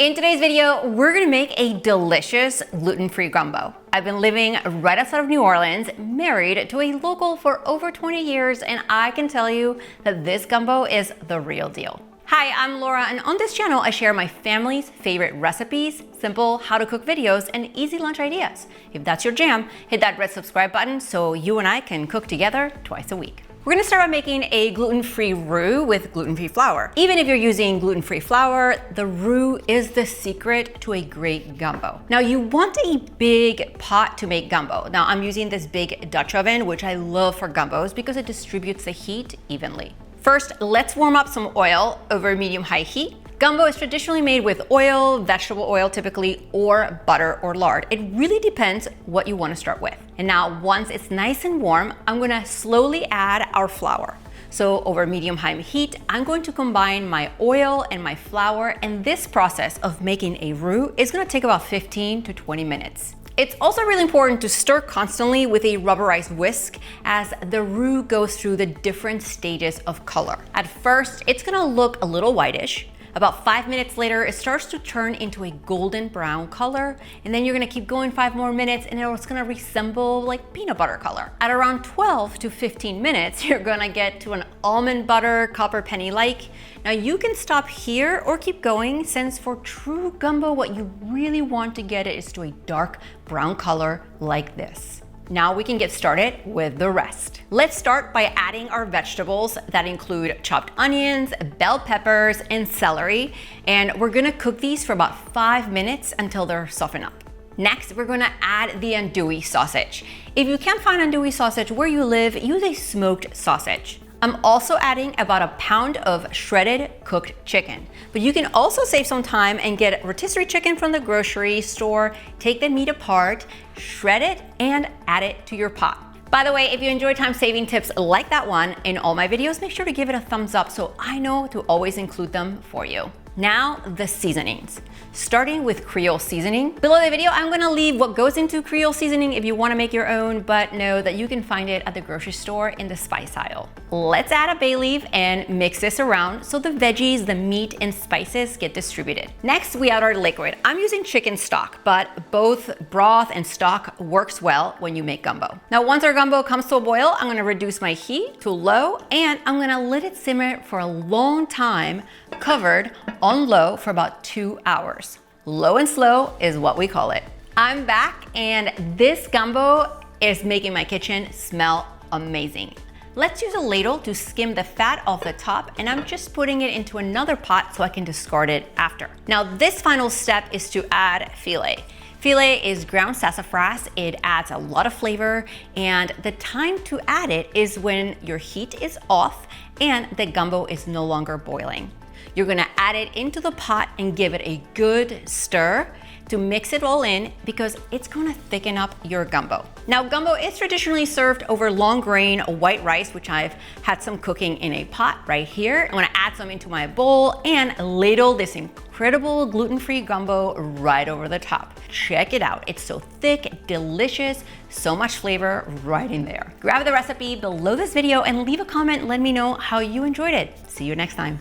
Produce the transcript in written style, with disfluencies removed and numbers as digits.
In today's video, we're gonna make a delicious gluten-free gumbo. I've been living right outside of New Orleans, married to a local for over 20 years, and I can tell you that this gumbo is the real deal. Hi, I'm Laura, and on this channel, I share my family's favorite recipes, simple how-to-cook videos, and easy lunch ideas. If that's your jam, hit that red subscribe button so you and I can cook together twice a week. We're gonna start by making a gluten-free roux with gluten-free flour. Even if you're using gluten-free flour, the roux is the secret to a great gumbo. Now you want a big pot to make gumbo. Now I'm using this big Dutch oven, which I love for gumbos because it distributes the heat evenly. First, let's warm up some oil over medium-high heat. Gumbo is traditionally made with oil, vegetable oil typically, or butter or lard. It really depends what you want to start with. And now once it's nice and warm, I'm gonna slowly add our flour. So over medium-high heat, I'm going to combine my oil and my flour, and this process of making a roux is gonna take about 15 to 20 minutes. It's also really important to stir constantly with a rubberized whisk as the roux goes through the different stages of color. At first, it's gonna look a little whitish. About 5 minutes later, it starts to turn into a golden brown color, and then you're gonna keep going 5 more minutes and it's gonna resemble like peanut butter color. At around 12 to 15 minutes, you're gonna get to an almond butter, copper penny-like. Now you can stop here or keep going, since for true gumbo, what you really want to get it is to a dark brown color like this. Now we can get started with the rest. Let's start by adding our vegetables that include chopped onions, bell peppers, and celery. And we're gonna cook these for about 5 minutes until they're softened up. Next, we're gonna add the andouille sausage. If you can't find andouille sausage where you live, use a smoked sausage. I'm also adding about a pound of shredded cooked chicken. But you can also save some time and get rotisserie chicken from the grocery store, take the meat apart, shred it, and add it to your pot. By the way, if you enjoy time-saving tips like that one in all my videos, make sure to give it a thumbs up so I know to always include them for you. Now, the seasonings. Starting with Creole seasoning. Below the video, I'm gonna leave what goes into Creole seasoning if you wanna make your own, but know that you can find it at the grocery store in the spice aisle. Let's add a bay leaf and mix this around so the veggies, the meat, and spices get distributed. Next, we add our liquid. I'm using chicken stock, but both broth and stock works well when you make gumbo. Now, once our gumbo comes to a boil, I'm gonna reduce my heat to low, and I'm gonna let it simmer for a long time, covered on low for about 2 hours. Low and slow is what we call it. I'm back, and this gumbo is making my kitchen smell amazing. Let's use a ladle to skim the fat off the top, and I'm just putting it into another pot so I can discard it after. Now, this final step is to add filé. Filé is ground sassafras. It adds a lot of flavor, and the time to add it is when your heat is off and the gumbo is no longer boiling. You're gonna add it into the pot and give it a good stir to mix it all in, because it's gonna thicken up your gumbo. Now, gumbo is traditionally served over long grain white rice, which I've had some cooking in a pot right here. I'm gonna add some into my bowl and ladle this incredible gluten-free gumbo right over the top. Check it out. It's so thick, delicious, so much flavor right in there. Grab the recipe below this video and leave a comment and let me know how you enjoyed it. See you next time.